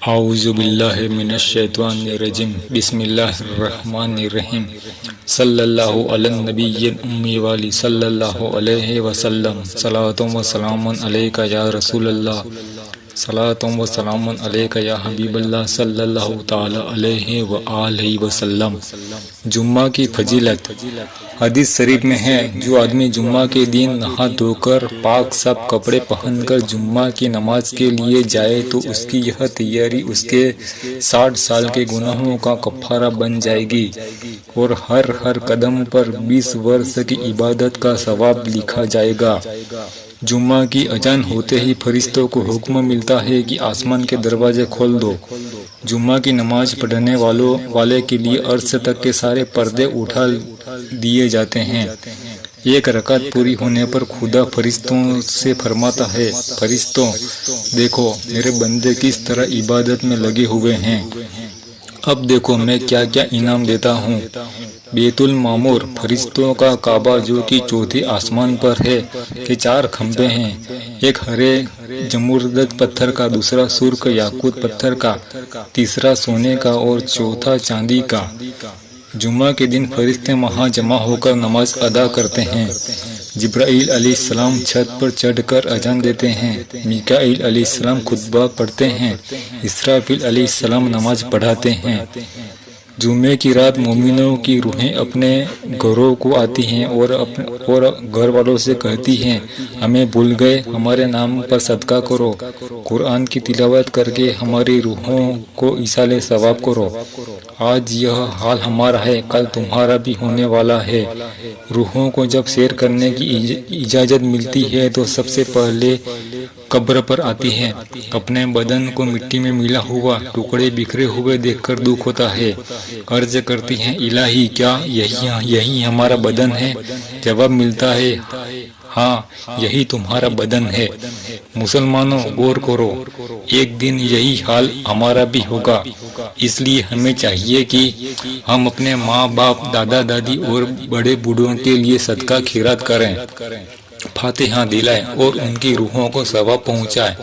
औज़ु बिल्लाहि मिनश शैतानिर रजीम बिस्मिल्लाहिर रहमानिर रहीम सल्लल्लाहु अलन नबिय्यिल उम्मी वाली सल्लल्लाहु अलैहि वसल्लम सलातुम व सलामुन अलैका या रसूलल्लाह सलातुम व सलामुन अलैका या हबीबल्लाह सल्लल्लाहु ताला अलैहि व आलिहि वसल्लम। जुम्मा की फजीलत हदीस शरीफ में है, जो आदमी जुम्मा के दिन नहा धोकर पाक सब कपड़े पहनकर जुम्मा की नमाज के लिए जाए तो उसकी यह तैयारी उसके 60 साल के गुनाहों का कफ़ारा बन जाएगी और हर कदम पर 20 वर्ष की इबादत का सवाब लिखा जाएगा। जुम्मा की अजान होते ही फरिश्तों को हुक्म मिलता है कि आसमान के दरवाजे खोल दो। जुम्मा की नमाज पढ़ने वाले के लिए अर्श तक के सारे पर्दे उठा दिए जाते हैं। एक रकात पूरी होने पर खुदा फरिश्तों से फरमाता है, फरिश्तों देखो मेरे बंदे किस तरह इबादत में लगे हुए हैं, अब देखो मैं क्या क्या इनाम देता हूँ। बैतुल मामूर फरिश्तों का काबा, जो कि चौथे आसमान पर है, के 4 खंभे हैं, एक हरे जमुर्दत पत्थर का, दूसरा सुर्ख याकूत पत्थर का, तीसरा सोने का और चौथा चांदी का। जुम्मा के दिन फरिश्ते वहाँ जमा होकर नमाज अदा करते हैं। जिब्राईल अलैहिस्सलाम छत पर चढ़कर अजान देते हैं, मीकाईल अलैहिस्सलाम खुतबा पढ़ते हैं, इसराफील अलैहिस्सलाम नमाज पढ़ाते हैं। जुम्मे की रात मोमिनों की रूहें अपने घरों को आती हैं और घर वालों से कहती हैं, हमें भूल गए, हमारे नाम पर सदका करो, कुरान की तिलावत करके हमारी रूहों को इसाले सवाब करो। आज यह हाल हमारा है, कल तुम्हारा भी होने वाला है। रूहों को जब सैर करने की इजाज़त मिलती है तो सबसे पहले कब्र पर आती है। अपने बदन को मिट्टी में मिला हुआ टुकड़े बिखरे हुए देखकर दुख होता है। अर्ज करती हैं, इलाही क्या यही हमारा बदन है? जवाब मिलता है, हाँ यही तुम्हारा बदन है। मुसलमानों गौर करो, एक दिन यही हाल हमारा भी होगा। इसलिए हमें चाहिए कि हम अपने माँ बाप, दादा दादी और बड़े बूढ़ों के लिए सदका खैरात करें, फातिहा दिलाएं और उनकी रूहों को सवाब पहुँचाएं,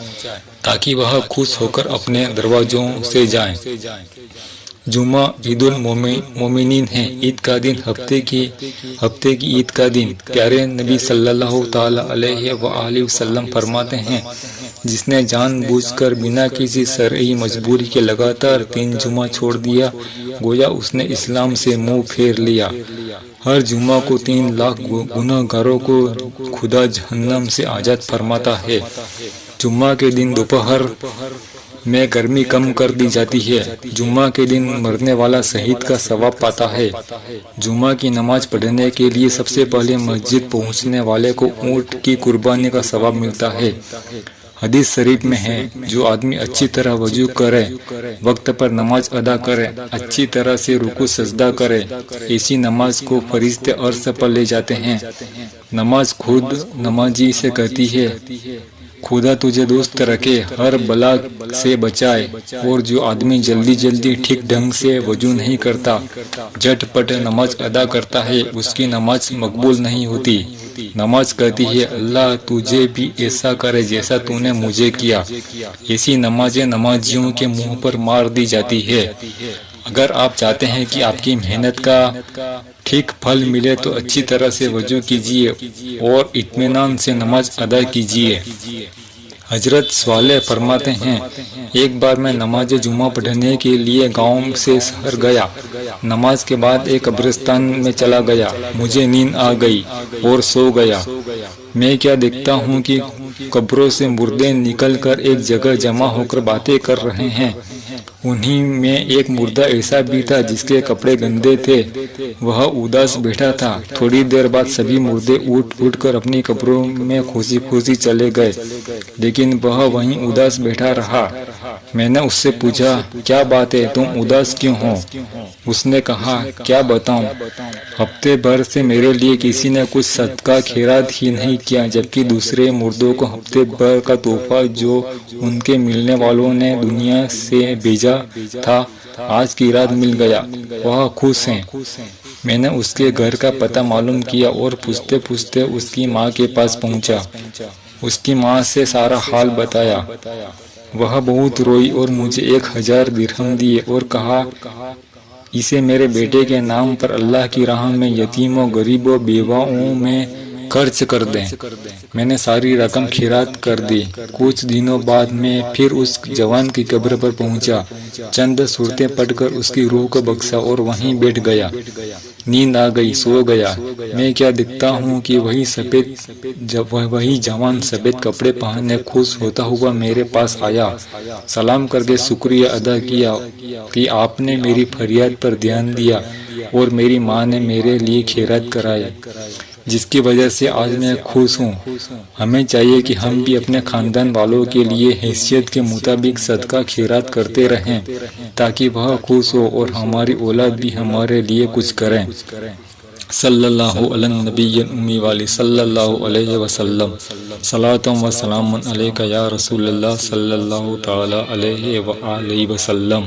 ताकि वह खुश होकर अपने दरवाजों से जाएं। जुम्मा ईदुल मोमिनीन है, ईद का दिन, हफ्ते की ईद का दिन। प्यारे नबी सल्लल्लाहु ताला अलैहि व आलिहि वसल्लम फरमाते हैं, जिसने जानबूझकर बिना किसी शरई मजबूरी के लगातार 3 जुम्मा छोड़ दिया, गोया उसने इस्लाम से मुंह फेर लिया। हर जुम्मा को 3 लाख गुनाहगारों को खुदा जहन्नम से आजाद फरमाता है। जुम्मा के दिन दोपहर में गर्मी कम कर दी जाती है। जुम्मा के दिन मरने वाला शहीद का सवाब पाता है। जुम्मा की नमाज पढ़ने के लिए सबसे पहले मस्जिद पहुंचने वाले को ऊंट की कुर्बानी का सवाब मिलता है। हदीस शरीफ में है, जो आदमी अच्छी तरह वजू करे, वक्त पर नमाज अदा करे, अच्छी तरह से रुकू सजदा करे, ऐसी नमाज को फरिश्ते अर्श पर ले जाते हैं। नमाज खुद नमाजी से कहती है, खुदा तुझे दुरुस्त रखे, हर बला से बचाए। और जो आदमी जल्दी ठीक ढंग से वजू नहीं करता, झटपट नमाज अदा करता है, उसकी नमाज मकबूल नहीं होती। नमाज कहती है, अल्लाह तुझे भी ऐसा करे जैसा तूने मुझे किया। ऐसी नमाजें नमाजियों के मुंह पर मार दी जाती है। अगर आप चाहते हैं कि आपकी मेहनत का ठीक फल मिले तो अच्छी तरह से वजू कीजिए और इत्मीनान से नमाज अदा कीजिए। हजरत स्वाले फरमाते हैं, एक बार मैं नमाज जुम्मा पढ़ने के लिए गांव से शहर गया। नमाज के बाद एक कब्रिस्तान में चला गया। मुझे नींद आ गई और सो गया। मैं क्या देखता हूँ कि कब्रों से मुर्दे निकलकर एक जगह जमा होकर बातें कर रहे हैं। उन्हीं में एक मुर्दा ऐसा भी था जिसके कपड़े गंदे थे। वह उदास बैठा था। थोड़ी देर बाद सभी मुर्दे उठ कर अपनी कब्रों में खुशी चले गए, लेकिन वह वहीं उदास बैठा रहा। मैंने उससे पूछा, क्या बात है, तुम उदास क्यों हो? उसने कहा, क्या बताऊं, हफ्ते भर से मेरे लिए किसी ने कुछ सदका खैरात ही नहीं किया, जबकि दूसरे मुर्दों को हफ्ते भर का तोहफा जो उनके मिलने वालों ने दुनिया से भेजा था, आज की रात मिल गया। वह खुश हैं। मैंने उसके घर का पता मालूम किया और पूछते पूछते उसकी माँ के पास पहुँचा। उसकी माँ से सारा हाल बताया। वह बहुत रोई और मुझे 1000 दिरहम दिए और कहा, इसे मेरे बेटे के नाम पर अल्लाह की राह में यतीमों, गरीबों, बेवाओं में खर्च कर दें। मैंने सारी रकम खिरात कर दी। कुछ दिनों बाद मैं फिर उस जवान की कब्र पर पहुंचा, चंद सूरतें पढ़कर उसकी रूह को बख्शा और वहीं बैठ गया। नींद आ गई, सो गया। मैं क्या दिखता हूँ कि वही जवान सफेद कपड़े पहने खुश होता हुआ मेरे पास आया। सलाम करके शुक्रिया अदा किया कि आपने मेरी फरियाद पर ध्यान दिया और मेरी माँ ने मेरे लिए खैरात कराई, जिसकी वजह से आज मैं खुश हूँ। हमें चाहिए कि हम भी अपने खानदान वालों के लिए हैसियत के मुताबिक सदका खैरात करते रहें, ताकि वह खुश हो और हमारी औलाद भी हमारे लिए कुछ करें। सल्लल्लाहु अलैहि नबी उम्मी वाली सल्लल्लाहु अलैहि वसल्लम। सलातुम व सलामुन अलैका या रसूलल्लाह सल्लल्लाहु तआला अलैहि व आलिहि वसल्लम।